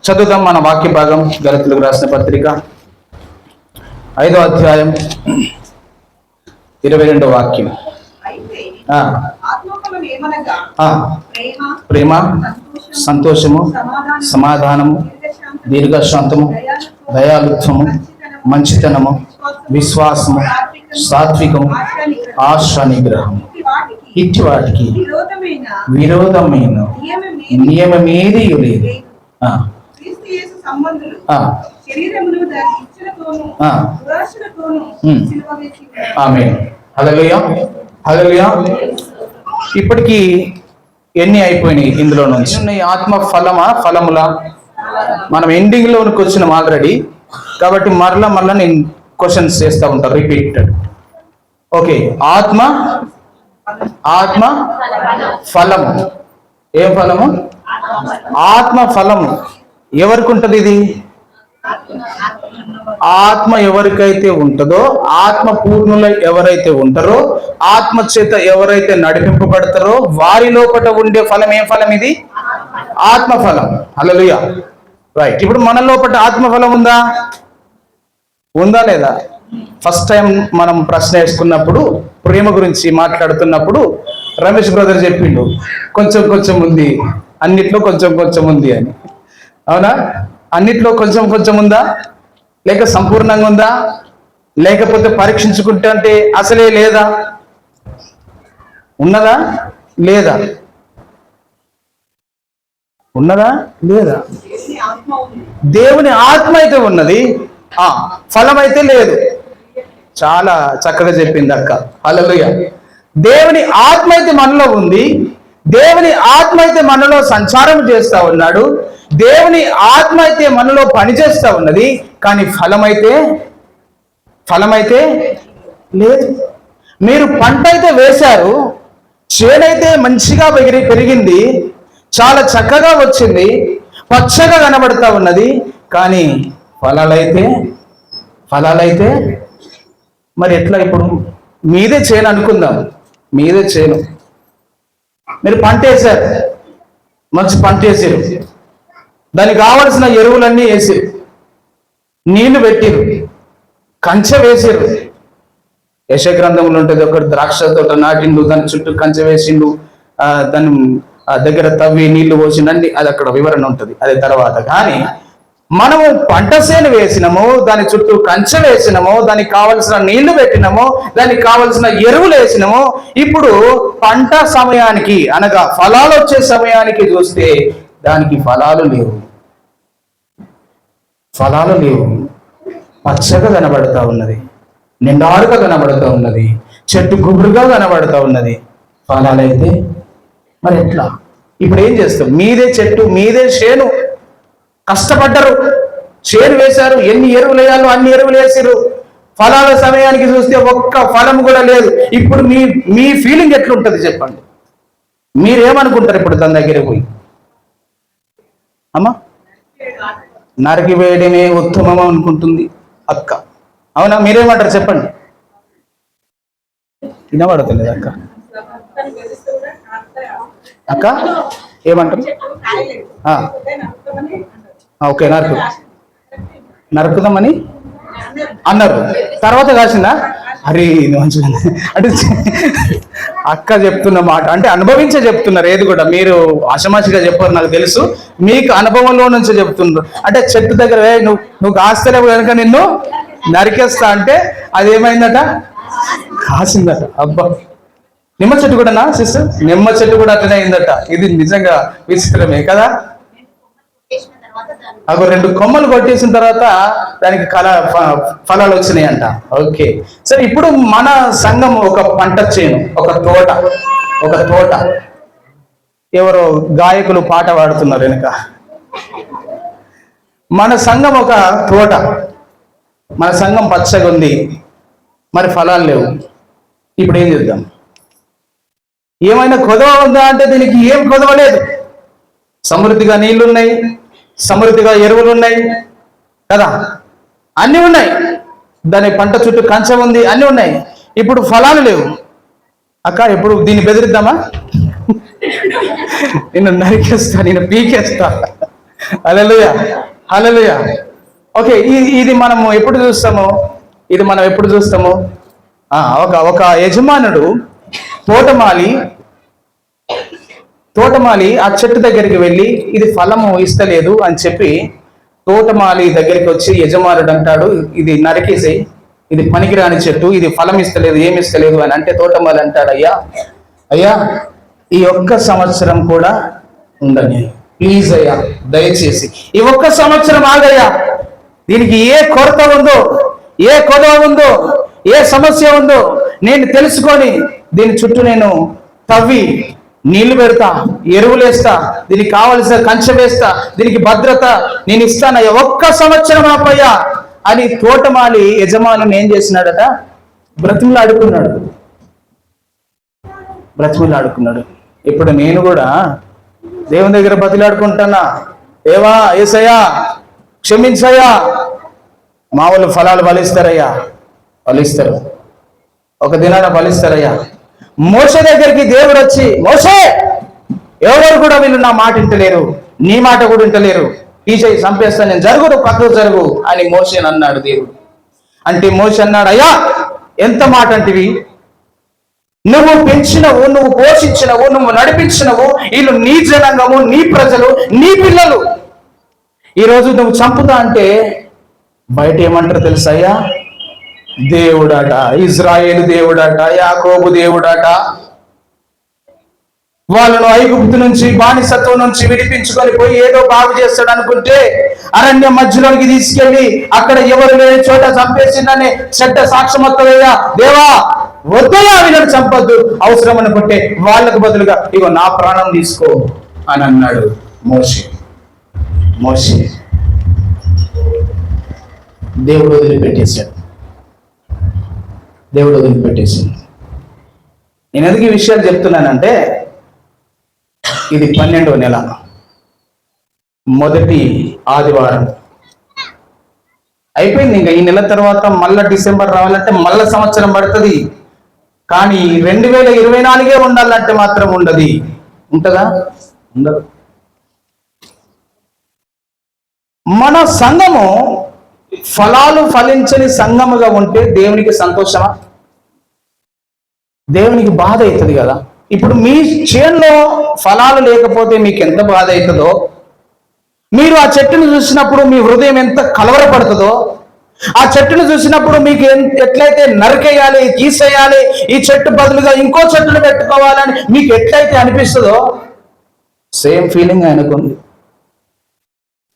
చదువుదాం మన వాక్య భాగం. గలతీయులకు రాసిన పత్రిక 5వ అధ్యాయం 22వ వాక్యం. ప్రేమ, సంతోషము, సమాధానము, దీర్ఘశాంతము, దయాళుత్వము, మంచితనము, విశ్వాసము, సాత్వికము, ఆశా నిగ్రహము. ఇట్టి వాటికి విరోధమైన నియమమేది లేదు. ఆమేన్. హల్లెలూయా, హల్లెలూయా. ఇప్పటికి ఎన్ని అయిపోయినాయి? ఇందులో నుంచి ఆత్మ ఫలములా మనం ఎండింగ్ లోనికి వచ్చినాం ఆల్రెడీ. కాబట్టి మరలా నేను క్వశ్చన్స్ చేస్తూ ఉంటాను, రిపీటెడ్. ఓకే, ఆత్మ ఫలము. ఏం ఫలము? ఆత్మ ఫలము ఎవరికి ఉంటది? ఇది ఆత్మ ఎవరికైతే ఉంటుందో, ఆత్మ పూర్ణులు ఎవరైతే ఉంటారో, ఆత్మ చేత ఎవరైతే నడిపింపబడతారో వారి లోపల ఉండే ఫలం. ఏం ఫలం ఇది? ఆత్మ ఫలం. హల్లెలూయా, రైట్. ఇప్పుడు మన లోపల ఆత్మ ఫలం ఉందా లేదా? ఫస్ట్ టైం మనం ప్రశ్న వేసుకున్నప్పుడు, ప్రేమ గురించి మాట్లాడుతున్నప్పుడు రమేష్ బ్రదర్ చెప్పిండు కొంచెం ఉంది, అన్నిట్లో కొంచెం ఉంది అని. అవునా? అన్నిట్లో కొంచెం ఉందా? లేక సంపూర్ణంగా ఉందా? లేకపోతే పరీక్షించుకుంటే అంటే అసలే లేదా? ఉన్నదా లేదా? ఉన్నదా లేదా? దేవుని ఆత్మ అయితే ఉన్నది, ఫలం అయితే లేదు. చాలా చక్కగా చెప్పింది అక్క. హల్లెలూయా. దేవుని ఆత్మ అయితే మనలో ఉంది, దేవుని ఆత్మ అయితే మనలో సంచారం చేస్తా ఉన్నాడు, దేవుని ఆత్మ అయితే మనలో పనిచేస్తా ఉన్నది. కానీ ఫలమైతే లేదు. మీరు పంట అయితే వేశారు, చేనైతే మంచిగా పెరిగింది, చాలా చక్కగా వచ్చింది, పచ్చగా కనబడతా ఉన్నది. కానీ ఫలాలైతే మరి ఎట్లా? ఇప్పుడు మీదే చేను అనుకుందాం, మీదే చేను. మీరు పంట వేసారు, మంచి పంట వేసారు, దానికి కావలసిన ఎరువులన్నీ వేసారు, నీళ్లు పెట్టిరు, కంచె వేసారు. యెషయా గ్రంథంలో ఉంటుంది, ఒకటి ద్రాక్ష తోట నాటిండు, దాని చుట్టూ కంచె వేసిండు, దాని దగ్గర తవ్వి నీళ్లు పోసిండీ, అది అక్కడ వివరణ ఉంటుంది, అది తర్వాత. కానీ మనము పంట చేను వేసినాము, దాని చుట్టూ కంచె వేసినాము, దానికి కావలసిన నీళ్లు పెట్టినాము, దానికి కావలసిన ఎరువులు వేసినాము. ఇప్పుడు పంట సమయానికి అనగా ఫలాలు వచ్చే సమయానికి చూస్తే దానికి ఫలాలు లేవు. పచ్చగా కనబడుతూ ఉన్నది, నిండారుగా కనబడుతూ ఉన్నది, చెట్టు గుబురుగా కనబడుతూ ఉన్నది. ఫలాలైతే మరి ఎట్లా? ఇప్పుడు ఏం చేస్తాం? మీదే చెట్టు, మీదే చేను, కష్టపడ్డరు, చేను వేశారు, ఎన్ని ఎరువులు వేయాలో అన్ని ఎరువులు వేసారు. ఫలాల సమయానికి చూస్తే ఒక్క ఫలం కూడా లేదు. ఇప్పుడు మీ ఫీలింగ్ ఎట్లుంటుంది చెప్పండి? మీరేమనుకుంటారు ఇప్పుడు దాని దగ్గర పోయి? అమ్మా, నరికి వేయడమే ఉత్తమం అనుకుంటుంది అక్క. అవునా? మీరేమంటారు చెప్పండి? వినబడతలేదు అక్క. అక్క ఏమంటారు? ఓకే, నరుకుదామని అన్నారు, తర్వాత కాసిందా? అరే మంచిగా. అంటే అక్క చెప్తున్న మాట అంటే అనుభవించే చెప్తున్నారు. ఏది కూడా మీరు ఆషమాషిగా చెప్పారు, నాకు తెలుసు. మీకు అనుభవంలో నుంచి చెప్తున్నారు. అంటే చెట్టు దగ్గర నువ్వు కాస్తలేవు కనుక నిన్ను నరికేస్తా అంటే అదేమైందట? కాసిందట. అబ్బా, నిమ్మ చెట్టు కూడానా సిస్టర్? నిమ్మ చెట్టు కూడా అట్లనే అయిందట. ఇది నిజంగా విచిత్రమే కదా. అవి 2 కొమ్మలు కొట్టేసిన తర్వాత దానికి ఫలాలు వచ్చినాయంట. ఓకే, సరే. ఇప్పుడు మన సంఘం ఒక పంట చేను, ఒక తోట. ఎవరో గాయకులు పాట పాడుతున్నారు వెనుక. మన సంఘం ఒక తోట, మన సంఘం పచ్చగా ఉంది, మరి ఫలాలు లేవు. ఇప్పుడు ఏం చేద్దాం? ఏమైనా కొదవ ఉందా అంటే దీనికి ఏం కొదవ లేదు. సమృద్ధిగా నీళ్లున్నాయి, సమృద్ధిగా ఎరువులు ఉన్నాయి కదా, అన్నీ ఉన్నాయి. దాని పంట చుట్టూ కంచె ఉంది, అన్నీ ఉన్నాయి. ఇప్పుడు ఫలాలు లేవు. అక్క ఎప్పుడు దీన్ని బెదిరిద్దామా? నిన్ను నరికేస్తా, నేను పీకేస్తా. హల్లెలూయా, హల్లెలూయా. ఓకే, ఇది మనము ఎప్పుడు చూస్తాము? ఒక యజమానుడు తోటమాలి ఆ చెట్టు దగ్గరికి వెళ్ళి ఇది ఫలము ఇస్తలేదు అని చెప్పి తోటమాలి దగ్గరికి వచ్చి యజమానుడు అంటాడు, ఇది నరికేసేయి, ఇది పనికిరాని చెట్టు, ఇది ఫలం ఇస్తలేదు, ఏమి ఇస్తలేదు అని అంటే తోటమాలి అంటాడు, అయ్యా ఈ ఒక్క సంవత్సరం కూడా ఉండని, ప్లీజ్ అయ్యా, దయచేసి ఈ ఒక్క సంవత్సరం ఆగయ్యా. దీనికి ఏ కొరత ఉందో, ఏ కొదవ ఉందో, ఏ సమస్య ఉందో నేను తెలుసుకొని దీని చుట్టూ నేను తవ్వి నీళ్లు పెడతా, ఎరువులేస్తా, దీనికి కావలసిన కంచె వేస్తా, దీనికి భద్రత నేను ఇస్తానయ్యా, ఒక్క సంవత్సరం ఆపయ్యా అని తోటమాలి యజమానుని ఏం చేసినాడట? బ్రతిమలాడుకున్నాడు. ఇప్పుడు నేను కూడా దేవుని దగ్గర బతిలాడుకుంటున్నా, దేవా యేసయ్యా క్షమించయ్యా. మా వాళ్ళు ఫలాలు ఫలిస్తారయ్యా, ఫలిస్తారు, ఒక దినాన ఫలిస్తారయ్యా. మోషే దగ్గరికి దేవుడు వచ్చి, మోషే ఎవరు కూడా వీళ్ళు నా మాట వింటలేరు, నీ మాట కూడా వింటలేరు, తీసేయి, చంపేస్తాను నేను, జరుగురు, పక్కకు జరుగు అని మోషేని అన్నాడు దేవుడు. అంటే మోషే అన్నాడు, అయ్యా ఎంత మాట అంటివి, నువ్వు పెంచినవు, నువ్వు పోషించినవు, నువ్వు నడిపించినవు, వీళ్ళు నీ జనాంగము, నీ ప్రజలు, నీ పిల్లలు. ఈరోజు నువ్వు చంపుతా అంటే బయట ఏమంటారు తెలుసయ్యా? దేవుడట, ఇజ్రాయేలు దేవుడట, యాకోబు దేవుడట, వాళ్ళను ఐగుప్తు నుంచి, బానిసత్వం నుంచి విడిపించుకొని పోయి ఏదో బాగు చేస్తాడు అనుకుంటే అరణ్య మధ్యలోనికి తీసుకెళ్లి అక్కడ ఎవరు లేని చోట చంపేసిందని చెడ్డ సాక్ష్యం వస్తుందయ్యా. దేవా వద్దయా, వీళ్ళని చంపొద్దు, అవసరం అనుకుంటే వాళ్ళకు బదులుగా ఇగో నా ప్రాణం తీసుకో అని అన్నాడు మోషే. దేవుడు వదిలిపెట్టేశాడు. నేను ఎందుకు ఈ విషయాలు చెప్తున్నానంటే, ఇది 12వ నెల, మొదటి ఆదివారం అయిపోయింది. ఇంకా ఈ నెల తర్వాత మళ్ళా డిసెంబర్ రావాలంటే మళ్ళా సంవత్సరం పడుతుంది. కానీ 2024 ఉండాలంటే మాత్రం ఉంటుందా? ఉండదు. మన సంఘము ఫలాలు ఫలించని సంఘముగా ఉంటే దేవునికి సంతోషమా? దేవునికి బాధ అవుతుంది కదా. ఇప్పుడు మీ చేనులో ఫలాలు లేకపోతే మీకు ఎంత బాధ అవుతుందో, మీరు ఆ చెట్టును చూసినప్పుడు మీ హృదయం ఎంత కలవరపడుతుందో, ఆ చెట్టును చూసినప్పుడు మీకు ఎట్లయితే నరికేయాలి, తీసేయాలి, ఈ చెట్టు బదులుగా ఇంకో చెట్టును పెట్టుకోవాలని మీకు ఎట్లయితే అనిపిస్తుందో, సేమ్ ఫీలింగ్ ఆయనకుంది.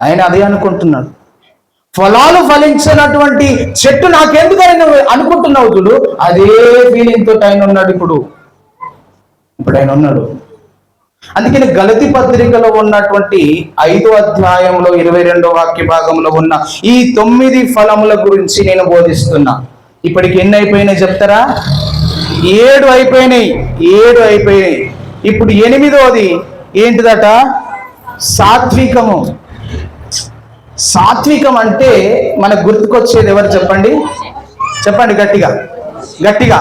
ఆయన అదే అనుకుంటున్నాడు. ఫలాలు ఫలించినటువంటి చెట్టు నాకెందుకని నువ్వు అనుకుంటున్నావు చూడు, అదే ఫీలింగ్ తోటి ఆయన ఉన్నాడు. ఇప్పుడు ఆయన ఉన్నాడు. అందుకని గలతీ పత్రికలో ఉన్నటువంటి 5వ అధ్యాయంలో 22వ వాక్య భాగంలో ఉన్న ఈ 9 ఫలముల గురించి నేను బోధిస్తున్నా. ఇప్పటికి ఎన్ని అయిపోయినాయి చెప్తారా? 7 అయిపోయినాయి. ఇప్పుడు 8వది ఏంటిదట? సాత్వికం అంటే మనకు గుర్తుకొచ్చేది ఎవరు చెప్పండి గట్టిగా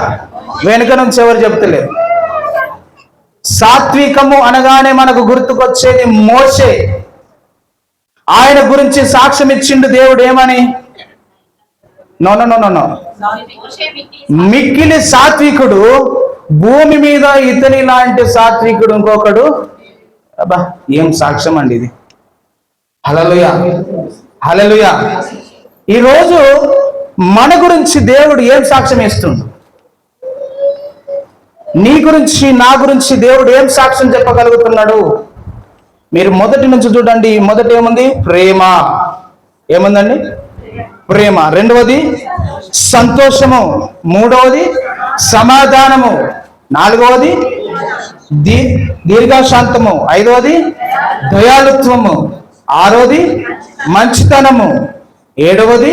వెనుక నుంచి ఎవరు చెప్తలేరు. సాత్వికము అనగానే మనకు గుర్తుకొచ్చేది మోషే. ఆయన గురించి సాక్ష్యం ఇచ్చిండు దేవుడు ఏమని? నో, మిక్కిలి సాత్వికుడు, భూమి మీద ఇతని లాంటి సాత్వికుడు ఇంకొకడు. అబ్బా, ఏం సాక్ష్యం అండి ఇది! హల్లెలూయా. ఈరోజు మన గురించి దేవుడు ఏం సాక్ష్యం ఇస్తుండు? నీ గురించి, నా గురించి దేవుడు ఏం సాక్ష్యం చెప్పగలుగుతున్నాడు? మీరు మొదటి నుంచి చూడండి. మొదటి ఏముంది? ప్రేమ. ఏముందండి? ప్రేమ. 2వది సంతోషము. 3వది సమాధానము. 4వది దీర్ఘశాంతము. 5వది దయాళుత్వము. 6వది మంచితనము. 7వది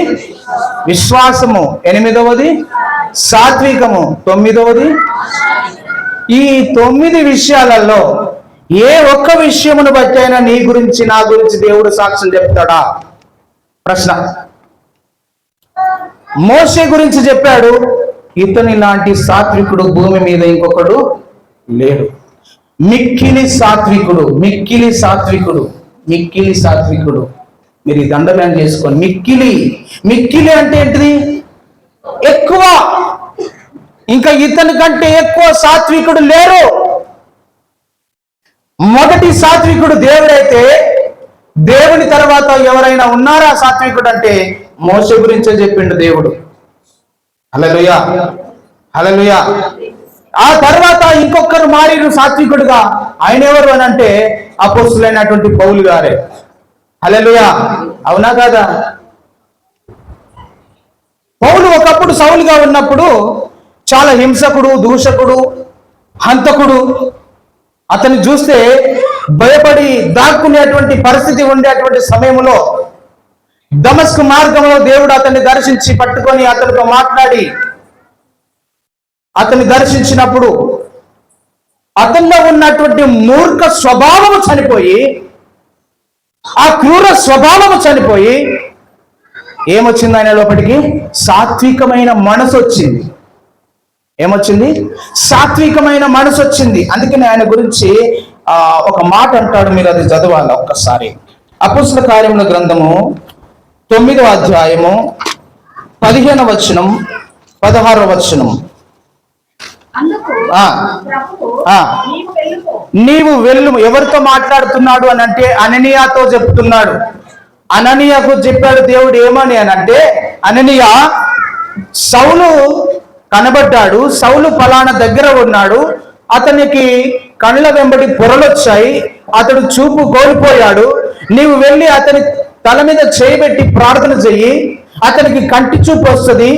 విశ్వాసము. 8వది సాత్వికము. 9వది. ఈ 9 విషయాలలో ఏ ఒక్క విషయమును బట్టి అయినా నీ గురించి, నా గురించి దేవుడు సాక్ష్యం చెప్తాడా? ప్రశ్న. మోషే గురించి చెప్పాడు, ఇతని లాంటి సాత్వికుడు భూమి మీద ఇంకొకడు లేడు. మిక్కిలి సాత్వికుడు. మిక్కిలి సాత్వికుడు. మీరు ఈ దండమేం చేసుకోండి. మిక్కిలి అంటే ఏంటిది? ఎక్కువ. ఇంకా ఇతని కంటే ఎక్కువ సాత్వికుడు లేరు. మొదటి సాత్వికుడు దేవుడైతే, దేవుని తర్వాత ఎవరైనా ఉన్నారా సాత్వికుడు అంటే మోషే గురించే చెప్పిండు దేవుడు. హల్లెలూయా, హల్లెలూయా. ఆ తర్వాత ఇంకొకరు మారిరు సాత్వికుడుగా. ఆయన ఎవరు అని అంటే అపోస్తులైనటువంటి పౌలు గారే. హల్లెలూయా, అవునా కాదా? పౌలు ఒకప్పుడు సౌలుగా ఉన్నప్పుడు చాలా హింసకుడు, దూషకుడు, హంతకుడు. అతన్ని చూస్తే భయపడి దాక్కునేటువంటి పరిస్థితి ఉండేటువంటి సమయంలో దమస్కు మార్గంలో దేవుడు అతన్ని దర్శించి పట్టుకొని అతనితో మాట్లాడి అతన్ని దర్శించినప్పుడు అతనిలో ఉన్నటువంటి మూర్ఖ స్వభావము చనిపోయి, ఆ క్రూర స్వభావము చనిపోయి ఏమొచ్చింది ఆయన లోపలికి? సాత్వికమైన మనసు వచ్చింది. ఏమొచ్చింది? సాత్వికమైన మనసు వచ్చింది. అందుకని ఆయన గురించి ఒక మాట అంటాడు, మీరు అది చదవాలి ఒక్కసారి. అపోస్తల కార్యముల గ్రంథము 9వ అధ్యాయము 15వ వచనం 16వ వచనం. నీవు వెళ్ళు. ఎవరితో మాట్లాడుతున్నాడు అని అంటే అననీయాతో చెప్తున్నాడు. అననీయాకు చెప్పాడు దేవుడు ఏమని అని అంటే, అననీయా, సౌలు కనబడ్డాడు, సౌలు ఫలానా దగ్గర ఉన్నాడు, అతనికి కళ్ళ వెంబడి పొరలొచ్చాయి, అతడు చూపు కోల్పోయాడు, నీవు వెళ్ళి అతని తల మీద చేయబెట్టి ప్రార్థన చెయ్యి, అతనికి కంటి చూపు వస్తుంది,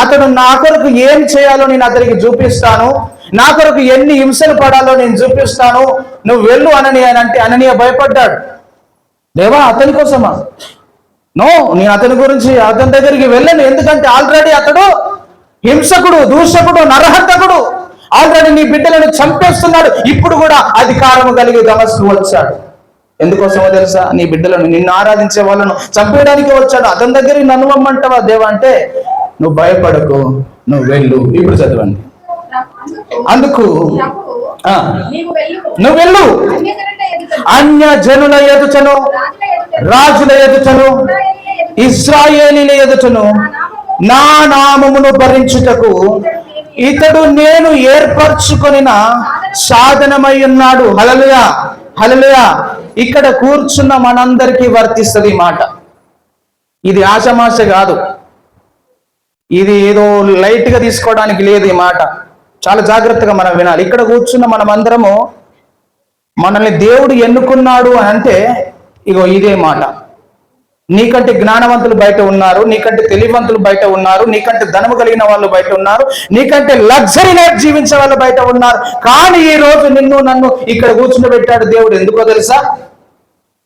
అతడు నా కొరకు ఏం చేయాలో నేను అతనికి చూపిస్తాను, నా కొరకు ఎన్ని హింసలు పడాలో నేను చూపిస్తాను, నువ్వు వెళ్ళు అనని అంటే అననీయ భయపడ్డాడు. దేవా, అతని కోసమా? నో, నేను అతని గురించి అతని దగ్గరికి వెళ్ళను. ఎందుకంటే ఆల్రెడీ అతడు హింసకుడు, దూషకుడు, నరహంతకుడు. ఆల్రెడీ నీ బిడ్డలను చంపేస్తున్నాడు. ఇప్పుడు కూడా అధికారము కలిగి దమస్కు వచ్చాడు. ఎందుకోసమో తెలుసా? నీ బిడ్డలను, నిన్ను ఆరాధించే వాళ్ళను చంపేయడానికి వచ్చాడు. అతని దగ్గరికి నన్ను వమ్మంటావా దేవా అంటే, నువ్వు భయపడకు, నువ్వు వెళ్ళు. ఇప్పుడు చదవండి. అందుకు నువ్వు వెళ్ళు, అన్య జనుల ఎదుటను, రాజుల ఎదుటను, ఇశ్రాయేలీల ఎదుటను నా నామమును భరించుటకు ఇతడు నేను ఏర్పరచుకొనిన సాధనమై ఉన్నాడు. హల్లెలూయా, హల్లెలూయా. ఇక్కడ కూర్చున్న మనందరికీ వర్తిస్తుంది ఈ మాట. ఇది ఆశమాశ కాదు, ఇది ఏదో లైట్ గా తీసుకోవడానికి లేదు. ఈ మాట చాలా జాగ్రత్తగా మనం వినాలి. ఇక్కడ కూర్చున్న మనమందరము మనల్ని దేవుడు ఎన్నుకున్నాడు అని అంటే ఇగో ఇదే మాట. నీకంటే జ్ఞానవంతులు బయట ఉన్నారు, నీకంటే తెలివివంతులు బయట ఉన్నారు, నీకంటే ధనము కలిగిన వాళ్ళు బయట ఉన్నారు, నీకంటే లగ్జరీ లైఫ్ జీవించే వాళ్ళు బయట ఉన్నారు. కానీ ఈ రోజు నిన్ను నన్ను ఇక్కడ కూర్చుండబెట్టాడు దేవుడు. ఎందుకో తెలుసా?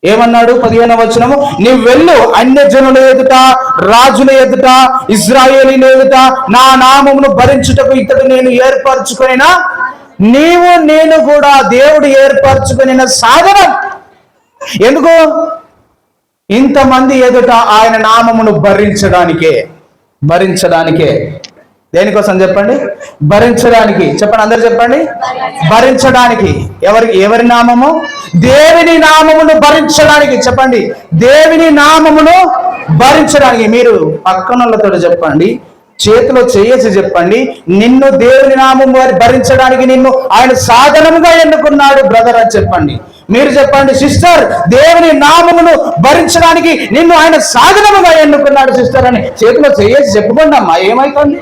ఏమన్నాడు? 15వ వచనము, నీవు వెళ్ళు, అన్య జనుల ఎదుట, రాజుల ఎదుట, ఇశ్రాయేలీల ఎదుట నా నామమును భరించుటకు ఇతడు నేను ఏర్పరచుకొనిన, నీవు నేను కూడా దేవుడు ఏర్పరచుకొనిన సాధనం. ఎందుకు? ఇంతమంది ఎదుట ఆయన నామమును భరించడానికే. దేనికోసం చెప్పండి? భరించడానికి. చెప్పండి, అందరు చెప్పండి. భరించడానికి. ఎవరి నామము? దేవుని నామమును భరించడానికి. చెప్పండి, దేవుని నామమును భరించడానికి. మీరు పక్కనోళ్ళతో చెప్పండి, చేతిలో చేసి చెప్పండి, నిన్ను దేవుని నామము భరించడానికి నిన్ను ఆయన సాధనముగా ఎన్నుకున్నాడు బ్రదర్ అని చెప్పండి. మీరు చెప్పండి, సిస్టర్, దేవుని నామమును భరించడానికి నిన్ను ఆయన సాధనముగా ఎన్నుకున్నాడు సిస్టర్ అని చేతిలో చేసి చెప్పుకోండి అమ్మా. ఏమైతుంది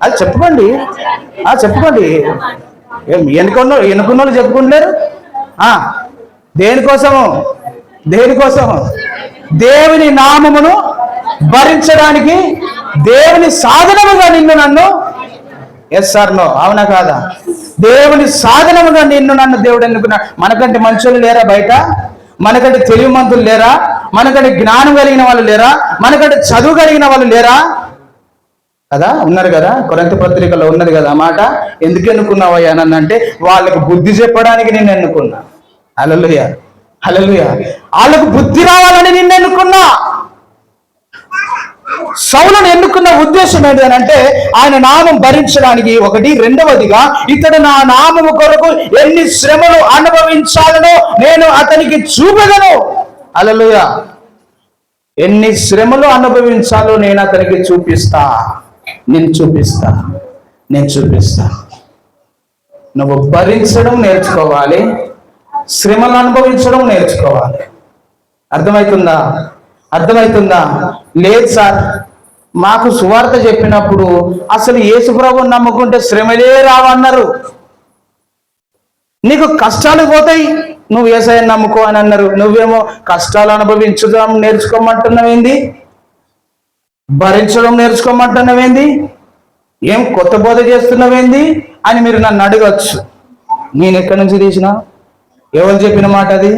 అది చెప్పుకోండి, చెప్పుకోండి. ఎన్నుకున్న వాళ్ళు చెప్పుకుంటలేరు. దేనికోసము? దేవుని నామమును భరించడానికి, దేవుని సాధనముగా నిన్ను నన్ను. ఎస్ సార్, నో, అవునా కాదా? దేవుని సాధనముగా నిన్ను నన్ను దేవుడు ఎన్నుకున్నాడు. మనకంటే మంచోళ్ళు లేరా బయట? మనకంటే తెలివిమంతులు లేరా? మనకంటే జ్ఞానం కలిగిన వాళ్ళు లేరా? మనకంటే చదువు కలిగిన వాళ్ళు లేరా? కదా, ఉన్నారు కదా. కొరింథీ పత్రికలో ఉన్నది కదా మాట. ఎందుకు ఎన్నుకున్నావయ్యా నన్ను అంటే, వాళ్ళకు బుద్ధి చెప్పడానికి నేను ఎన్నుకున్నా. హల్లెలూయా, హల్లెలూయా. వాళ్ళకు బుద్ధి రావాలని నిన్ను ఎన్నుకున్నా. సౌలును ఎన్నుకున్న ఉద్దేశం ఏంటంటే ఆయన నామం భరించడానికి ఒకటి. రెండవదిగా, ఇతడు నా నామము కొరకు ఎన్ని శ్రమలు అనుభవించాలనో నేను అతనికి చూపెదను. హల్లెలూయా. ఎన్ని శ్రమలు అనుభవించాలో నేను అతనికి చూపిస్తా. నేను చూపిస్తా. నువ్వు భరించడం నేర్చుకోవాలి, శ్రమలు అనుభవించడం నేర్చుకోవాలి. అర్థమవుతుందా? లేదు సార్, మాకు సువార్త చెప్పినప్పుడు అసలు యేసుప్రభువుని నమ్ముకుంటే శ్రమలే రావన్నారు. నీకు కష్టాలు పోతాయి, నువ్వు యేసయ్యని నమ్ముకో అని అన్నారు. నువ్వేమో కష్టాలు అనుభవించడం నేర్చుకోమంటున్నావేంది? భరించడం నేర్చుకోమంటున్నావేంది? ఏం కొత్త బోధ చేస్తున్నావేంది అని మీరు నన్ను అడగచ్చు. నేను ఎక్కడి నుంచి తీసినా? ఎవరు చెప్పిన మాట అది?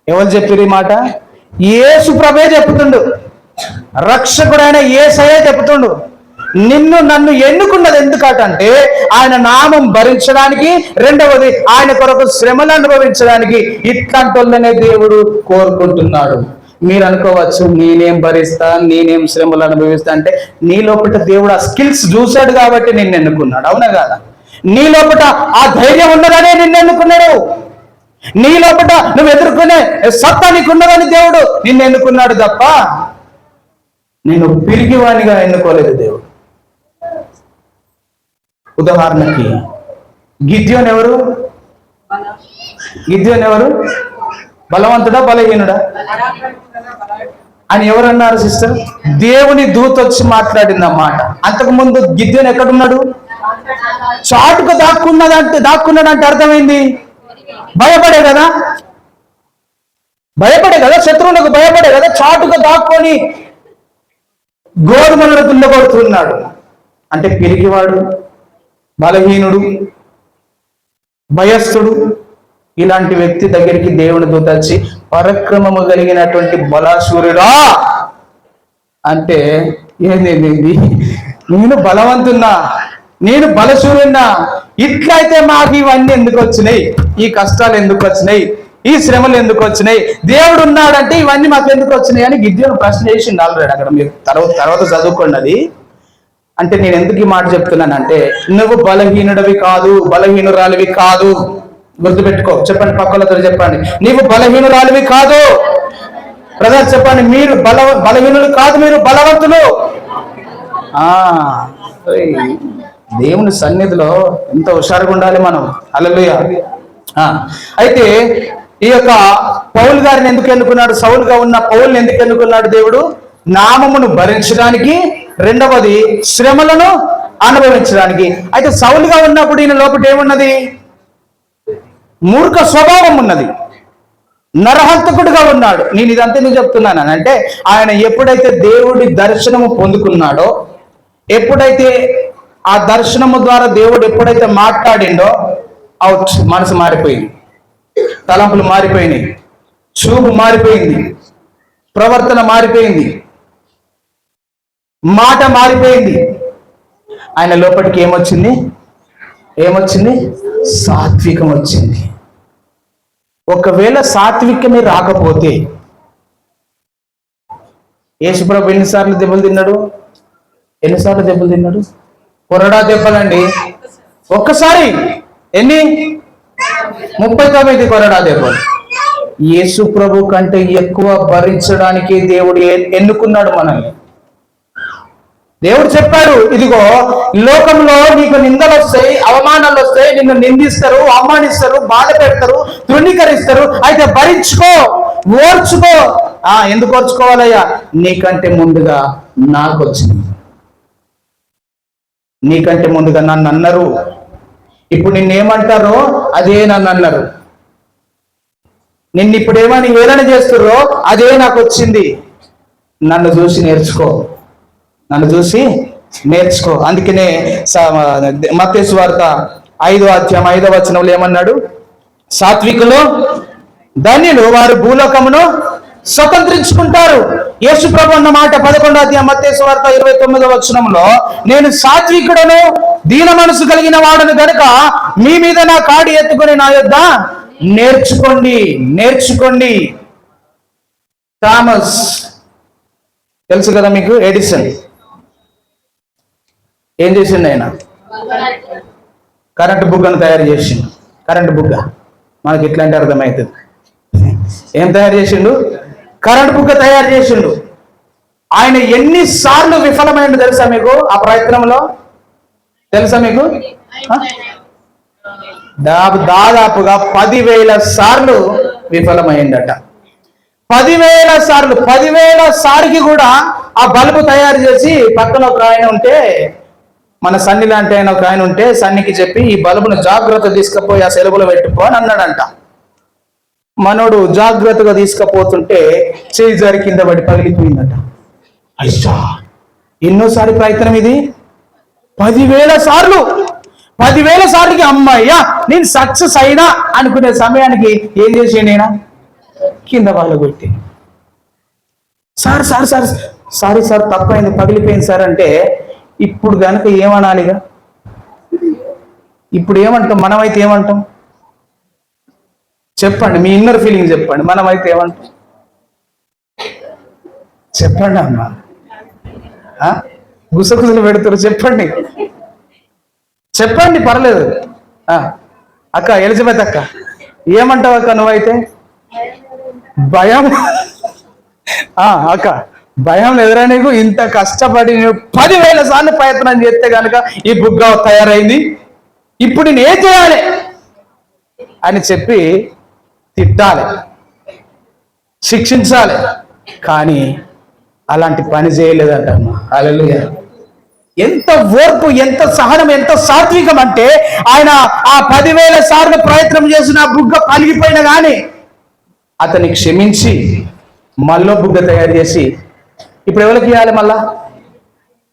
ఎవరు చెప్పిరు ఈ మాట? యేసు ప్రభే చెప్తుండు, రక్షకుడైన యేసయ్యే చెప్తుండు. నిన్ను నన్ను ఎన్నుకున్నది ఎందుకంటే ఆయన నామం భరించడానికి, రెండవది ఆయన కొరకు శ్రమలు అనుభవించడానికి. ఇట్లాంటి వాళ్ళనే దేవుడు కోరుకుంటున్నాడు. మీరు అనుకోవచ్చు, నేనేం భరిస్తా, నేనేం శ్రమలు అనుభవిస్తా అంటే, నీ లోపల దేవుడు ఆ స్కిల్స్ చూశాడు కాబట్టి నిన్ను ఎన్నుకున్నాడు. అవునా కాదా? నీ లోపల ఆ ధైర్యం ఉన్నదనే నిన్ను ఎన్నుకున్నాడు. నీ లోపల నువ్వు ఎదుర్కొనే సత్తా నీకున్నదని దేవుడు నిన్ను ఎన్నుకున్నాడు తప్ప నేను పిరిగివానిగా ఎన్నుకోలేదు దేవుడు. ఉదాహరణకి గిద్యోను ఎవరు? బలవంతుడా బలహీనుడా అని ఎవరన్నారు సిస్టర్? దేవుని దూత వచ్చి మాట్లాడింది అన్నమాట. అంతకుముందు గిద్యోను ఎక్కడున్నాడు? చాటుకు దాక్కున్నాడంటే అర్థమైంది, భయపడే కదా, శత్రువులకు భయపడే కదా చాటుగా దాక్కొని గోధుమలను తుండగొడుతున్నాడు. అంటే పిరికివాడు, బలహీనుడు, భయస్థుడు, ఇలాంటి వ్యక్తి దగ్గరికి దేవుని దూత వచ్చి పరాక్రమము కలిగినటువంటి బలాశూరుడా అంటే ఏంది? నేను బలవంతున్నా, నేను బలశూరున్నా, ఇట్లయితే మాకు ఇవన్నీ ఎందుకు వచ్చినాయి? ఈ కష్టాలు ఎందుకు వచ్చినాయి? ఈ శ్రమలు ఎందుకు వచ్చినాయి? దేవుడు ఉన్నాడంటే ఇవన్నీ మాకు ఎందుకు వచ్చినాయి అని గిద్యోను ప్రశ్న చేసిండు ఆల్రెడీ. అక్కడ మీరు తర్వాత చదువుకోండి అది. అంటే నేను ఎందుకు ఈ మాట చెప్తున్నానంటే, నువ్వు బలహీనురాలివి కాదు. గుర్తుపెట్టుకో. చెప్పండి, పక్కలతో చెప్పండి, నీవు బలహీనురాలివి కాదు. బ్రదర్ చెప్పండి, మీరు బలహీనులు కాదు, మీరు బలవంతులు. దేవుని సన్నిధిలో ఎంత హుషారుగా ఉండాలి మనం. హల్లెలూయా. అయితే ఈ యొక్క పౌలు గారిని ఎందుకు ఎన్నుకున్నాడు? సౌలుగా ఉన్న పౌలుని ఎందుకు ఎన్నుకున్నాడు దేవుడు? నామమును భరించడానికి, రెండవది శ్రమలను అనుభవించడానికి. అయితే సౌలుగా ఉన్నప్పుడు ఈయన లోపల ఏమున్నది? మూర్ఖ స్వభావం ఉన్నది, నరహంతకుడుగా ఉన్నాడు. నేను ఇదంతా ఎందుకు చెప్తున్నాను అంటే, ఆయన ఎప్పుడైతే దేవుడి దర్శనము పొందుకున్నాడో, ఎప్పుడైతే ఆ దర్శనము ద్వారా దేవుడు ఎప్పుడైతే మాట్లాడిండో, అవుట్, మనసు మారిపోయింది, తలంపులు మారిపోయినాయి, చూపు మారిపోయింది, ప్రవర్తన మారిపోయింది, మాట మారిపోయింది. ఆయన లోపలికి ఏమొచ్చింది? సాత్వికం వచ్చింది. ఒకవేళ సాత్వికమే రాకపోతే యేసుప్రభు ఎన్నిసార్లు దెబ్బలు తిన్నాడు? కొరడా దెబ్బలండి. ఒక్కసారి ఎన్ని? 39 కొరడా దెబ్బలు. యేసుప్రభు కంటే ఎక్కువ భరించడానికి దేవుడు ఎన్నుకున్నాడు మనల్ని. దేవుడు చెప్పాడు, ఇదిగో లోకంలో నీకు నిందలు వస్తాయి, అవమానాలు వస్తాయి, నిన్ను నిందిస్తారు, అవమానిస్తారు, బాధ పెడతారు, తృణీకరిస్తారు. అయితే భరించుకో, ఓర్చుకో. ఎందుకు ఓర్చుకోవాలయ్యా? నీకంటే ముందుగా నాకు వచ్చింది, నీకంటే ముందుగా నన్ను అన్నారు. ఇప్పుడు నిన్నేమంటారో అదే నన్ను అన్నారు. నిన్ను ఇప్పుడు ఏమని ఏదైనా చేస్తారో అదే నాకు వచ్చింది. నన్ను చూసి నేర్చుకో. అందుకనే మత్తయి సువార్త 5వ అధ్యాయం 5వ వచనంలో ఏమన్నాడు? సాత్వికులు ధన్యులు, వారు భూలోకమును స్వతంత్రించుకుంటారు. యేసు ప్రభు అన్న మాట 11వ అధ్యాయం మత్తయి సువార్త 29వ వచనంలో, నేను సాత్వికుడను, దీన మనసు కలిగిన వాడను గనుక మీ మీద నా కాడి ఎత్తుకొని నా యొద్ద నేర్చుకోండి. థామస్ తెలుసు కదా మీకు, ఎడిసన్ ఏం చేసిండు? ఆయన కరెంటు బుగ్గను తయారు చేసిండు. కరెంటు బుగ్గ మనకి ఇట్లాంటి అర్థమవుతుంది. ఏం తయారు చేసిండు? కరెంట్ బుగ్గ తయారు చేసిండు. ఆయన ఎన్నిసార్లు విఫలమైండు తెలుసా మీకు? ఆ ప్రయత్నంలో తెలుసా మీకు? దాదాపుగా 10,000 సార్లు విఫలమైందట. 10,000 సార్లు. 10,000 సారికి కూడా ఆ బల్బు తయారు చేసి పక్కన ఒక ఆయన ఉంటే, మన సన్ని లాంటి ఆయన ఒక ఆయన ఉంటే, సన్నికి చెప్పి ఈ బల్బును జాగ్రత్త తీసుకుపోయి ఆ సెలవులో పెట్టుకో అని అన్నాడంట. మనోడు జాగ్రత్తగా తీసుకుపోతుంటే చేయి జారి కింద పడి పగిలిపోయిందట. అయ్యా, ఎన్నోసారి ప్రయత్నం ఇది? 10,000 సార్లు. 10,000 సార్లకి అమ్మాయ్యా నేను సక్సెస్ అయినా అనుకునే సమయానికి ఏం చేసి నేనా కింద వాళ్ళు కొట్టి, sir sir sir sorry sir తప్పైంది, పగిలిపోయింది సార్ అంటే ఇప్పుడు కనుక ఏమనాలిగా? ఇప్పుడు ఏమంటాం? మనమైతే ఏమంటాం చెప్పండి? మీ ఇన్నర్ ఫీలింగ్ చెప్పండి. మనమైతే ఏమంటాం చెప్పండి అమ్మా. గుసగుసలు పెడతారు చెప్పండి, చెప్పండి పర్లేదు. అక్క ఎలిజబెత్ అక్క ఏమంటావు అక్క నువ్వైతే? భయం. అక్క భయం ఎదురా నీకు? ఇంత కష్టపడి 10,000 సార్లు ప్రయత్నం చేస్తే కనుక ఈ బుగ్గ తయారైంది, ఇప్పుడు నేను ఏం చేయాలి అని చెప్పి తిట్టాలి, శిక్షించాలి. కానీ అలాంటి పని చేయలేదంటమ్మా. హల్లెలూయా. ఎంత ఓర్పు, ఎంత సహనం, ఎంత సాత్వికం అంటే ఆయన ఆ 10,000 సార్లు ప్రయత్నం చేసిన బుగ్గ పలిగిపోయినా కానీ అతన్ని క్షమించి మళ్ళీ బుగ్గ తయారు చేసి ఇప్పుడు ఎవరికి ఇవ్వాలి? మళ్ళా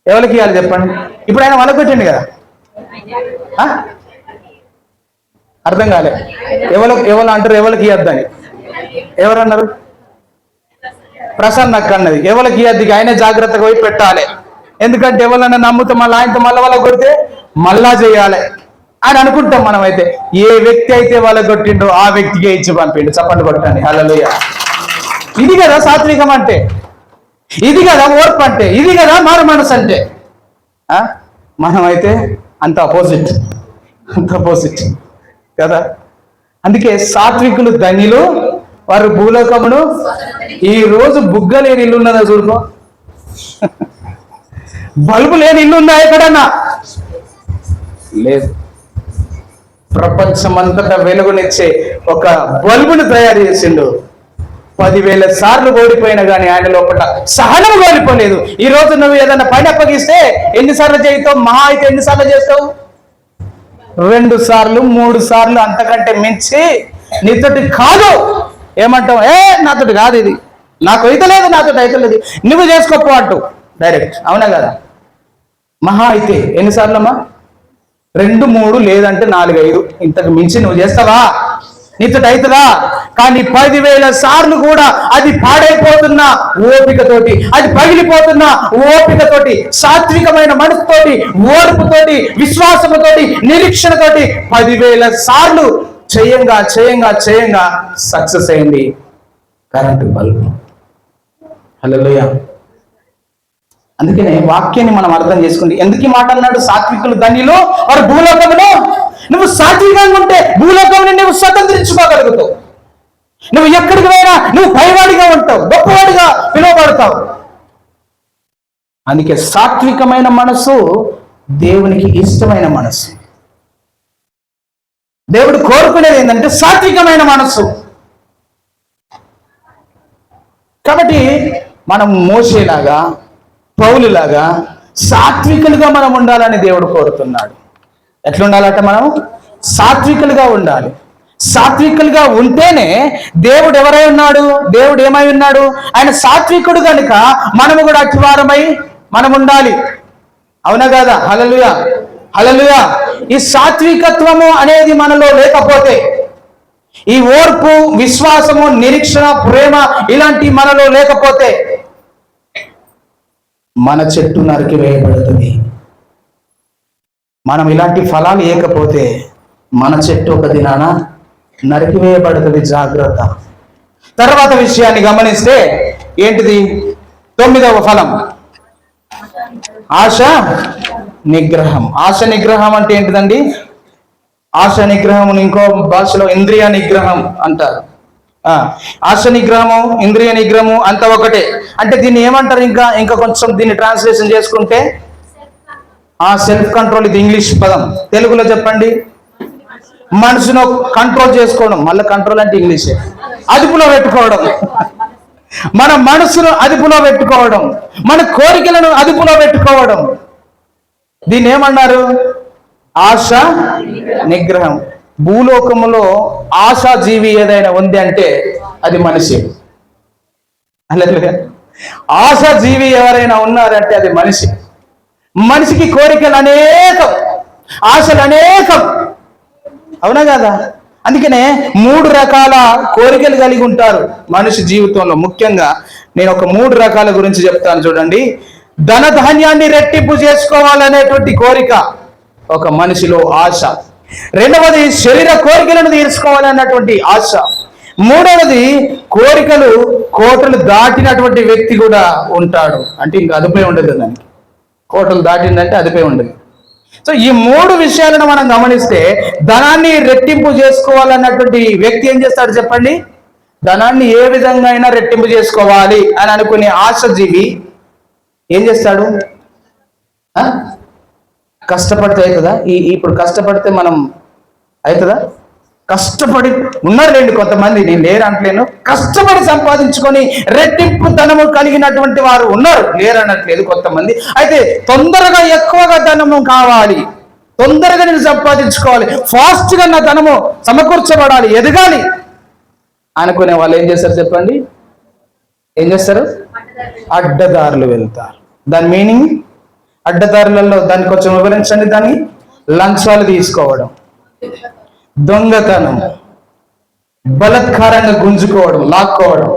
ఎవరికి ఇవ్వాలి చెప్పండి? ఇప్పుడు ఆయన వాళ్ళకి పెట్టండి కదా. అర్థం కాలే. ఎవరు అంటారు ఎవరికి ఇవ్వద్దని? ఎవరన్నారు? ప్రసన్న అక్క అన్నది ఎవరికి ఇవ్వద్ది, ఆయనే జాగ్రత్తగా పోయి పెట్టాలి. ఎందుకంటే ఎవరన్నా నమ్ముతాం మళ్ళీ ఆయనతో మళ్ళీ వాళ్ళకి కొడితే మళ్ళా చేయాలి అని అనుకుంటాం. మనమైతే ఏ వ్యక్తి అయితే వాళ్ళకి కొట్టిండో ఆ వ్యక్తికే ఇచ్చి పంపిండు. చప్పట్లు కొట్టండి. హల్లెలూయా. ఇది కదా సాత్వికం అంటే, ఇది కదా ఓర్పు అంటే, ఇది కదా మారు మనసు అంటే. మనమైతే అంత అపోజిట్ కదా. అందుకే సాత్వికులు ధన్యులు, వారు భూలోకమును. ఈ రోజు బుగ్గ లేని ఇల్లు ఉన్నదా చూడుకో, బల్బు లేని ఇల్లు ఉందా ఎక్కడన్నా? లేదు. ప్రపంచమంతటా వెలుగునిచ్చే ఒక బల్బును తయారు చేసిండు. 10,000 సార్లు ఓడిపోయినా కానీ ఆయన లోపల సహనం కోల్పోలేదు. ఈ రోజు నువ్వు ఏదైనా పని అప్పగిస్తే ఎన్నిసార్లు చేస్తావు? మహా అయితే ఎన్నిసార్లు చేస్తావు? 2 సార్లు 3 సార్లు, అంతకంటే మించి నీతోటి కాదు ఏమంటావు? నాతోటి కాదు, ఇది నాకు అయితలేదు, నాతోటి అయితలేదు, నువ్వు చేసుకోపో అంటూ డైరెక్ట్. అవునా కదా? మహా అయితే ఎన్నిసార్లు అమ్మా? 2, 3 లేదంటే 4, 5. ఇంతకు మించి నువ్వు చేస్తావా? నీతోటి అవుతుందా? కానీ 10,000 సార్లు కూడా అది పాడైపోతున్న ఓపికతోటి, అది పగిలిపోతున్న ఓపికతోటి, సాత్వికమైన మనసుతోటి, ఓర్పుతోటి, విశ్వాసముతోటి, నిరీక్షణతోటి 10,000 సార్లు చేయంగా సక్సెస్ అయింది కరెంటు బల్బు. హల్లెలూయా. అందుకనే వాక్యాన్ని మనం అర్థం చేసుకోండి. ఎందుకు ఈ మాట అన్నాడు? సాత్వికులు ధన్యులు, వారు భూలోకమును. నువ్వు సాత్వికంగా ఉంటే భూలోకముని నువ్వు స్వతంత్రించుకోగలుగుతావు. నువ్వు ఎక్కడికి పోయినా నువ్వు పైవాడిగా ఉంటావు, గొప్పవాడిగా పిలువబడతావు. అందుకే సాత్వికమైన మనసు దేవునికి ఇష్టమైన మనసు. దేవుడు కోరుకునేది ఏంటంటే సాత్వికమైన మనసు. కాబట్టి మనం మోషేలాగా, పౌలులాగా సాత్వికులుగా మనం ఉండాలని దేవుడు కోరుతున్నాడు. ఎట్లా ఉండాలంట? మనం సాత్వికులుగా ఉండాలి. సాత్వికులుగా ఉంటేనే దేవుడు ఎవరై ఉన్నాడు? దేవుడు ఏమై ఉన్నాడు? ఆయన సాత్వికుడు కనుక మనము కూడా అతివారమై మనం ఉండాలి. అవునా కదా? హల్లెలూయా, హల్లెలూయా. ఈ సాత్వికత్వము అనేది మనలో లేకపోతే, ఈ ఓర్పు, విశ్వాసము, నిరీక్షణ, ప్రేమ ఇలాంటి మనలో లేకపోతే మన చెట్టు నరికి వేయబడుతుంది. మనం ఇలాంటి ఫలాలు ఇవ్వకపోతే మన చెట్టు ఒక దినాన నరికివేయబడుతుంది. జాగ్రత్త. తర్వాత విషయాన్ని గమనిస్తే ఏంటిది? 9వ ఫలం ఆశ నిగ్రహం. ఆశ నిగ్రహం అంటే ఏంటిదండి? ఆశ నిగ్రహం ఇంకో భాషలో ఇంద్రియ నిగ్రహం అంటారు. ఆశ నిగ్రహము, ఇంద్రియ నిగ్రహము అంతా ఒకటే. అంటే దీన్ని ఏమంటారు? ఇంకా కొంచెం దీన్ని ట్రాన్స్లేషన్ చేసుకుంటే సెల్ఫ్ కంట్రోల్. ఇది ఇంగ్లీష్ పదం, తెలుగులో చెప్పండి. మనసును కంట్రోల్ చేసుకోవడం. మళ్ళీ కంట్రోల్ అంటే ఇంగ్లీషే. అదుపులో పెట్టుకోవడం. మన మనసును అదుపులో పెట్టుకోవడం, మన కోరికలను అదుపులో పెట్టుకోవడం. దీన్ని ఏమన్నారు? ఆశ నిగ్రహం. భూలోకములో ఆశాజీవి ఏదైనా ఉంది అంటే అది మనిషి. ఆశాజీవి ఎవరైనా ఉన్నారంటే అది మనిషి. మనిషికి కోరికలు అనేకం, ఆశలు అనేకం. అవునా కదా? అందుకనే 3 రకాల కోరికలు కలిగి ఉంటారు మనిషి జీవితంలో. ముఖ్యంగా నేను ఒక 3 రకాల గురించి చెప్తాను చూడండి. ధనధాన్యాన్ని రెట్టింపు చేసుకోవాలనేటువంటి కోరిక ఒక మనిషిలో ఆశ. రెండవది శరీర కోరికలను తీర్చుకోవాలన్నటువంటి ఆశ. మూడవది కోటలు దాటినటువంటి వ్యక్తి కూడా ఉంటాడు. అంటే ఇంకా అదుపే ఉండదు దానికి. కోటలు దాటిందంటే అదుపే ఉండదు. సో ఈ 3 విషయాలను మనం గమనిస్తే ధనాన్ని రెట్టింపు చేసుకోవాలన్నటువంటి వ్యక్తి ఏం చేస్తాడు చెప్పండి? ధనాన్ని ఏ విధంగా అయినా రెట్టింపు చేసుకోవాలి అని అనుకునే ఆశజీవి ఏం చేస్తాడు? కష్టపడితే అవుతుందా? ఇప్పుడు కష్టపడితే మనం అవుతుందా? కష్టపడి ఉన్నారులేండి కొంతమంది, నేను లేరు అంటలేను. కష్టపడి సంపాదించుకొని రెట్టింపు ధనము కలిగినటువంటి వారు ఉన్నారు, లేరనట్లేదు కొంతమంది. అయితే తొందరగా ఎక్కువగా ధనము కావాలి, తొందరగా నేను సంపాదించుకోవాలి, ఫాస్ట్గా నా ధనము సమకూర్చబడాలి, ఎదగాలి అనుకునే వాళ్ళు ఏం చేస్తారు చెప్పండి? ఏం చేస్తారు? అడ్డదారులు వెళ్తారు. దాని మీనింగ్ అడ్డదారులలో దాన్ని కొంచెం వివరించండి. దాన్ని లంచాలు తీసుకోవడం, దొంగతనం, బలత్కారంగా గుంజుకోవడం, లాక్కోవడం,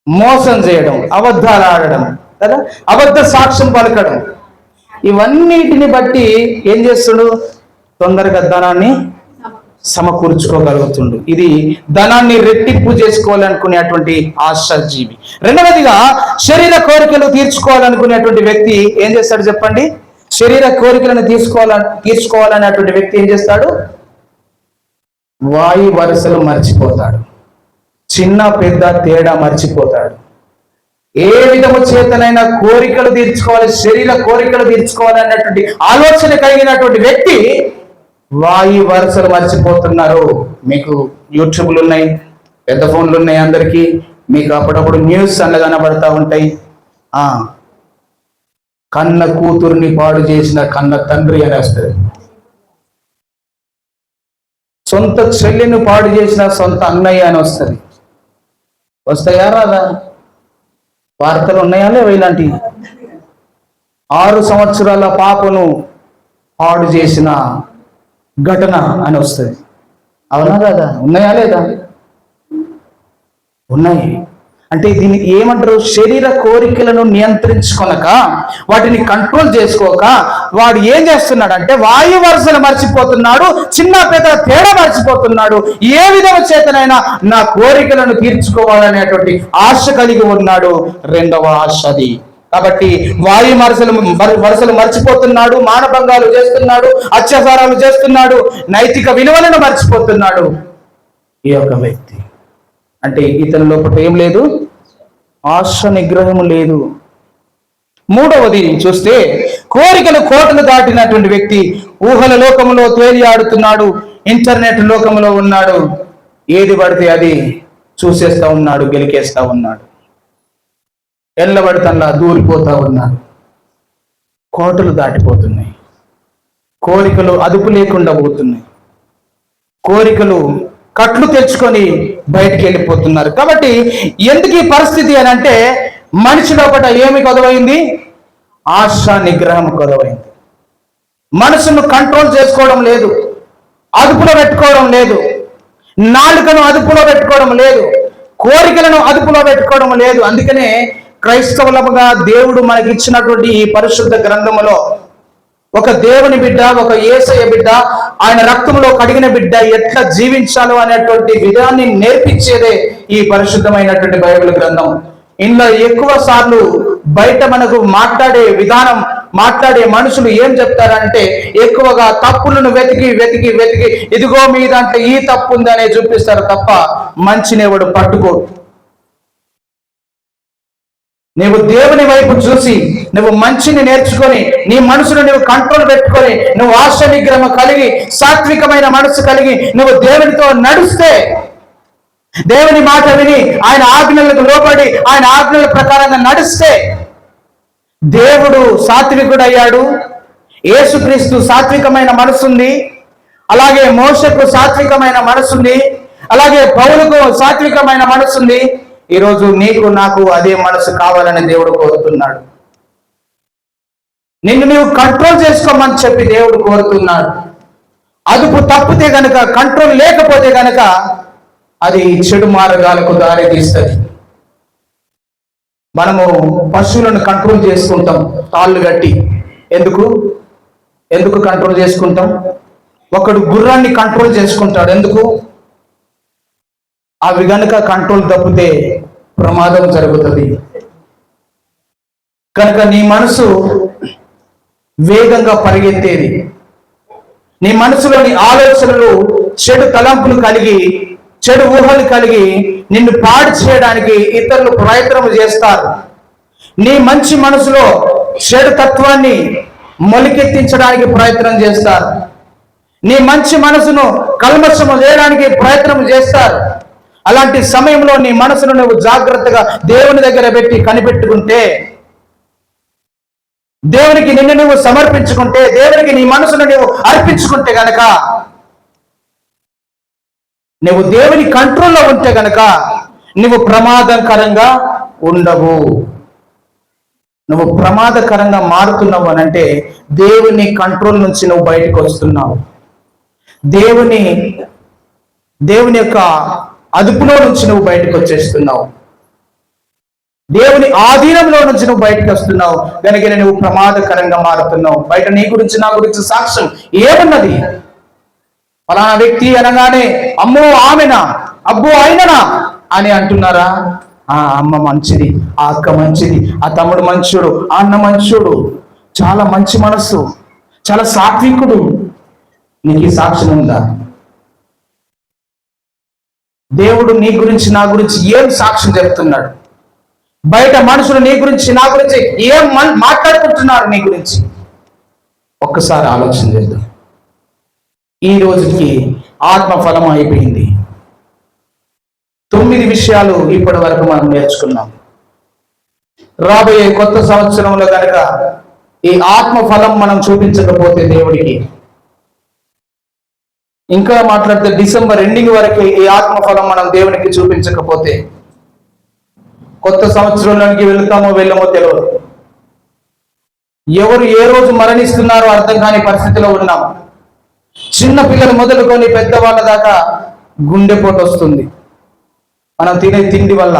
మోసం చేయడం, అబద్ధాలు ఆడడం కదా, అబద్ధ సాక్ష్యం పలకడం. ఇవన్నిటిని బట్టి ఏం చేస్తుడు? తొందరగా ధనాన్ని సమకూర్చుకోగలుగుతుండు. ఇది ధనాన్ని రెట్టింపు చేసుకోవాలనుకునేటువంటి ఆశాజీవి. రెండవదిగా శరీర తీర్చుకోవాలనుకునేటువంటి వ్యక్తి ఏం చేస్తాడు చెప్పండి? శరీర కోరికలను తీర్చుకోవాలనేటువంటి వ్యక్తి ఏం చేస్తాడు? వాయి వరుసలు మర్చిపోతాడు, చిన్న పెద్ద తేడా మర్చిపోతాడు. ఏ విధము చేతనైనా కోరికలు తీర్చుకోవాలి, శరీర కోరికలు తీర్చుకోవాలి అన్నటువంటి ఆలోచన కలిగినటువంటి వ్యక్తి వాయి వరుసలు మర్చిపోతున్నారు. మీకు యూట్యూబ్లు ఉన్నాయి, పెద్ద ఫోన్లు ఉన్నాయి అందరికీ. మీకు అప్పుడప్పుడు న్యూస్ అన్నగా కనబడతా ఉంటాయి. కన్న కూతుర్ని పాడు చేసిన కన్న తండ్రి అని వస్తుంది, సొంత చెల్లిని పాడు చేసిన సొంత అన్నయ్య అని వస్తుంది. వస్తాయా రాదా? వార్తలు ఉన్నాయా లేవా ఇలాంటివి? 6 సంవత్సరాల పాపను పాడు చేసిన ఘటన అని వస్తుంది. అవునా కదా? ఉన్నాయా లేదా? ఉన్నాయి. అంటే దీన్ని ఏమంటారు? శరీర కోరికలను నియంత్రించుకొనక, వాటిని కంట్రోల్ చేసుకోక వాడు ఏం చేస్తున్నాడు అంటే వాయు వరుసలు మర్చిపోతున్నాడు, చిన్న పెద్ద తేడా మర్చిపోతున్నాడు. ఏ విధమ చేతనైనా నా కోరికలను తీర్చుకోవాలనేటువంటి ఆశ కలిగి ఉన్నాడు. రెండవ ఆశది. కాబట్టి వాయు వరుసలు మర్చిపోతున్నాడు, మానభంగాలు చేస్తున్నాడు, అత్యాచారాలు చేస్తున్నాడు, నైతిక విలువలను మర్చిపోతున్నాడు ఈ యొక్క వ్యక్తి. అంటే ఇతని లోపల ఏం లేదు? ఆశ నిగ్రహము లేదు. మూడవది చూస్తే కోటలు దాటినటువంటి వ్యక్తి ఊహల లోకములో తేలి ఆడుతున్నాడు, ఇంటర్నెట్ లోకములో ఉన్నాడు. ఏది పడితే అది చూసేస్తా ఉన్నాడు, గెలికేస్తా ఉన్నాడు, ఎల్లబడితల్లా దూరిపోతా ఉన్నాడు. కోటలు దాటిపోతున్నాయి, కోరికలు అదుపు లేకుండా పోతున్నాయి, కోరికలు కట్లు తెచ్చుకొని బయటికి వెళ్ళిపోతున్నారు. కాబట్టి ఎందుకు ఈ పరిస్థితి అని అంటే మనిషి లోపల ఏమి కొదవైంది? ఆశ నిగ్రహం కొదవైంది. మనసును కంట్రోల్ చేసుకోవడం లేదు, అదుపులో పెట్టుకోవడం లేదు, నాలుకను అదుపులో పెట్టుకోవడం లేదు, కోరికలను అదుపులో పెట్టుకోవడం లేదు. అందుకనే క్రైస్తవులుగా దేవుడు మనకి ఇచ్చినటువంటి ఈ పరిశుద్ధ గ్రంథములో ఒక దేవుని బిడ్డ, ఒక యేసయ్య బిడ్డ, ఆయన రక్తంలో కడిగిన బిడ్డ ఎట్లా జీవించాలో అనేటువంటి విధాన్ని నేర్పించేదే ఈ పరిశుద్ధమైనటువంటి బైబిల్ గ్రంథం. ఇందులో ఎక్కువ సార్లు బయట మనకు మాట్లాడే విధానం మాట్లాడే మనుషులు ఏం చెప్తారంటే ఎక్కువగా తప్పులను వెతికి వెతికి వెతికి ఇదిగో మీ దాంట్లో ఈ తప్పు ఉందనే చూపిస్తారు తప్ప మంచిని ఎవడు పట్టుకోడు. నువ్వు దేవుని వైపు చూసి నువ్వు మంచిని నేర్చుకొని నీ మనసును నువ్వు కంట్రోల్ పెట్టుకొని నువ్వు ఆశ నిగ్రహం కలిగి సాత్వికమైన మనసు కలిగి నువ్వు దేవునితో నడిస్తే, దేవుని మాట విని ఆయన ఆజ్ఞలకు లోబడి ఆయన ఆజ్ఞల ప్రకారంగా నడిస్తే దేవుడు సాత్వికుడు అయ్యాడు. యేసుక్రీస్తు సాత్వికమైన మనసుంది, అలాగే మోషకు సాత్వికమైన మనసుంది, అలాగే పౌలుకు సాత్వికమైన మనసుంది. ఈరోజు నీకు నాకు అదే మనసు కావాలని దేవుడు కోరుతున్నాడు. నిన్ను నీవు కంట్రోల్ చేసుకోమని చెప్పి దేవుడు కోరుతున్నాడు. అదుపు తప్పితే గనక, కంట్రోల్ లేకపోతే గనక అది చెడు మార్గాలకు దారి తీస్తుంది. మనము పశువులను కంట్రోల్ చేసుకుంటాం తాళ్ళు కట్టి. ఎందుకు కంట్రోల్ చేసుకుంటాం? ఒకడు గుర్రాన్ని కంట్రోల్ చేసుకుంటాడు. ఎందుకు? అవి గనుక కంట్రోల్ తప్పితే ప్రమాదం జరుగుతుంది. కనుక నీ మనసు వేగంగా పరిగెత్తేది, నీ మనసులోని ఆలోచనలు చెడు తలంపులు కలిగి చెడు ఊహలు కలిగి నిన్ను పాడు చేయడానికి ఇతరులు ప్రయత్నం చేస్తారు. నీ మంచి మనసులో చెడు తత్వాన్ని మొలికెత్తించడానికి ప్రయత్నం చేస్తారు. నీ మంచి మనసును కల్మషము చేయడానికి ప్రయత్నం చేస్తారు. అలాంటి సమయంలో నీ మనసును నువ్వు జాగ్రత్తగా దేవుని దగ్గర పెట్టి కనిపెట్టుకుంటే, దేవునికి నిన్ను నువ్వు సమర్పించుకుంటే, దేవునికి నీ మనసును నువ్వు అర్పించుకుంటే గనక, నువ్వు దేవుని కంట్రోల్లో ఉంటే గనక నువ్వు ప్రమాదకరంగా ఉండవు. నువ్వు ప్రమాదకరంగా మారుతున్నావు అని అంటే దేవుని కంట్రోల్ నుంచి నువ్వు బయటకు వస్తున్నావు. దేవుని యొక్క అదుపులో నుంచి నువ్వు బయటకు వచ్చేస్తున్నావు. దేవుని ఆధీనంలో నుంచి నువ్వు బయటకు వస్తున్నావు కనుక నువ్వు ప్రమాదకరంగా మారుతున్నావు. బయట నీ గురించి నా గురించి సాక్ష్యం ఏమున్నది? ఫలానా వ్యక్తి అనగానే అమ్మో ఆమెనా, అబ్బో ఆయననా అని అంటున్నారా? ఆ అమ్మ మంచిది, ఆ అక్క మంచిది, ఆ తమ్ముడు మంచోడు, ఆ అన్న మంచోడు, చాలా మంచి మనస్సు, చాలా సాత్వికుడు. నీకు ఈ సాక్ష్యం ఉందా? దేవుడు నీ గురించి నా గురించి ఏం సాక్ష్యం చెప్తున్నాడు? బయట మనుషులు నీ గురించి నా గురించి ఏం మాట్లాడుకుంటున్నారు నీ గురించి? ఒక్కసారి ఆలోచన చేద్దాం. ఈ రోజుకి ఆత్మఫలం అయిపోయింది. 9 విషయాలు ఇప్పటి వరకు మనం నేర్చుకున్నాం. రాబోయే కొత్త సంవత్సరంలో కనుక ఈ ఆత్మఫలం మనం చూపించకపోతే దేవుడికి, ఇంకా మాట్లాడితే డిసెంబర్ ఎండింగ్ వరకు ఈ ఆత్మఫలం మనం దేవునికి చూపించకపోతే కొత్త సంవత్సరంలోనికి వెళ్తామో వెళ్ళమో తెలియదు. ఎవరు ఏ రోజు మరణిస్తున్నారో అర్థం కాని పరిస్థితిలో ఉన్నాం. చిన్న పిల్లలు మొదలుకొని పెద్దవాళ్ళ దాకా గుండెపోటు వస్తుంది. మనం తినే తిండి వల్ల,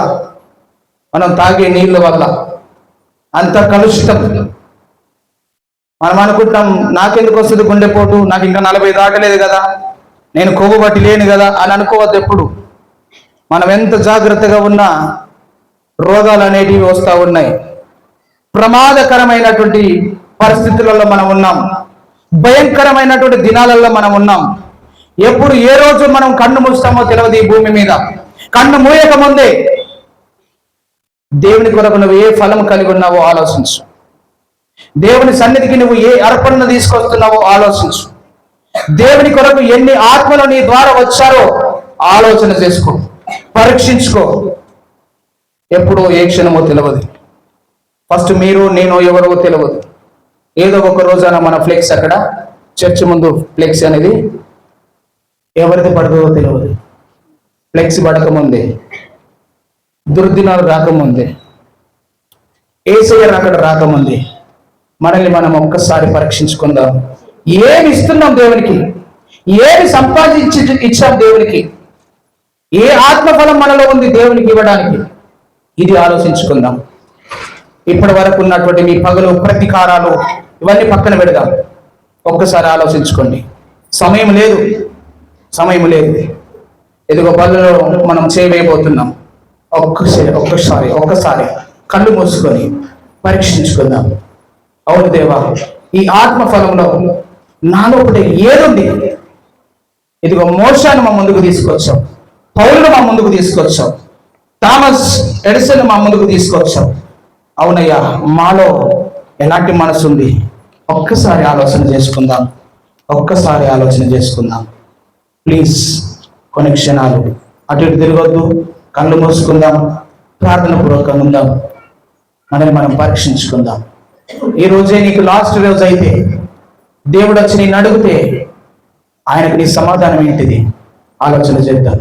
మనం తాగే నీళ్ళ వల్ల, అంత కలుషితం. మనం అనుకుంటాం నాకెందుకు వస్తుంది గుండెపోటు, నాకు ఇంకా 40 దాటలేదు కదా, నేను కొవ్వు బట్టి లేను కదా అని అనుకోవద్దు ఎప్పుడు. మనం ఎంత జాగ్రత్తగా ఉన్నా రోగాలు అనేటివి వస్తూ ఉన్నాయి. ప్రమాదకరమైనటువంటి పరిస్థితులలో మనం ఉన్నాం. భయంకరమైనటువంటి దినాలలో మనం ఉన్నాం. ఎప్పుడు ఏ రోజు మనం కన్ను మూస్తామో తెలియదు. ఈ భూమి మీద కన్ను మూయక ముందే దేవుని కొరకు నువ్వు ఏ ఫలం కలిగి ఉన్నావో ఆలోచించు. దేవుని సన్నిధికి నువ్వు ఏ అర్పణను తీసుకొస్తున్నావో ఆలోచించు. దేవుని కొరకు ఎన్ని ఆత్మలు నీ ద్వారా వచ్చారో ఆలోచన చేసుకో, పరీక్షించుకో. ఎప్పుడో ఏ క్షణమో తెలియదు. ఫస్ట్ మీరు నేను ఎవరో తెలియదు. ఏదో ఒక రోజున మన ఫ్లెక్స్ అక్కడ చర్చ్ ముందు ఫ్లెక్స్ అనేది ఎవరిది పడుతుందో తెలియదు. ఫ్లెక్స్ పడకముందే, దుర్దినాలు రాకముందే, ఏసయ్య అక్కడ రాకముందే మనల్ని మనం ఒక్కసారి పరీక్షించుకుందాం. ఏమి ఇస్తున్నాం దేవునికి? ఏమి సంపాదించి ఇచ్చాం దేవునికి? ఏ ఆత్మఫలం మనలో ఉంది దేవునికి ఇవ్వడానికి? ఇది ఆలోచించుకుందాం. ఇప్పటి వరకు ఉన్నటువంటి మీ పగలు, ప్రతీకారాలు ఇవన్నీ పక్కన పెడదాం. ఒక్కసారి ఆలోచించుకోండి. సమయం లేదు. ఎదుగో పనులలో మనం చేయబోతున్నాం. ఒక్కసారి కళ్ళు మూసుకొని పరీక్షించుకుందాం. అవును దేవా, ఈ ఆత్మ ఫలంలో నాలో ఒకటి ఏదుంది? ఇదిగో మోషాను మా ముందుకు తీసుకొచ్చాం, పౌలును మా ముందుకు తీసుకొచ్చాం, థామస్ ఎడిసన్ మా ముందుకు తీసుకొచ్చాం. అవునయ్యా, మాలో ఎలాంటి మనసు ఉంది? ఒక్కసారి ఆలోచన చేసుకుందాం, ఒక్కసారి ఆలోచన చేసుకుందాం. ప్లీజ్ కొన్ని క్షణాలు అటు ఇటు తిరగొద్దు, కళ్ళు మూసుకుందాం, ప్రార్థన పూర్వకంగా ఉందాం, మనల్ని మనం పరీక్షించుకుందాం. ఈ రోజే నీకు లాస్ట్ రోజు అయితే దేవుడు వచ్చి నేను అడిగితే ఆయనకు నీ సమాధానం ఏంటిది? ఆలోచన చేద్దాం.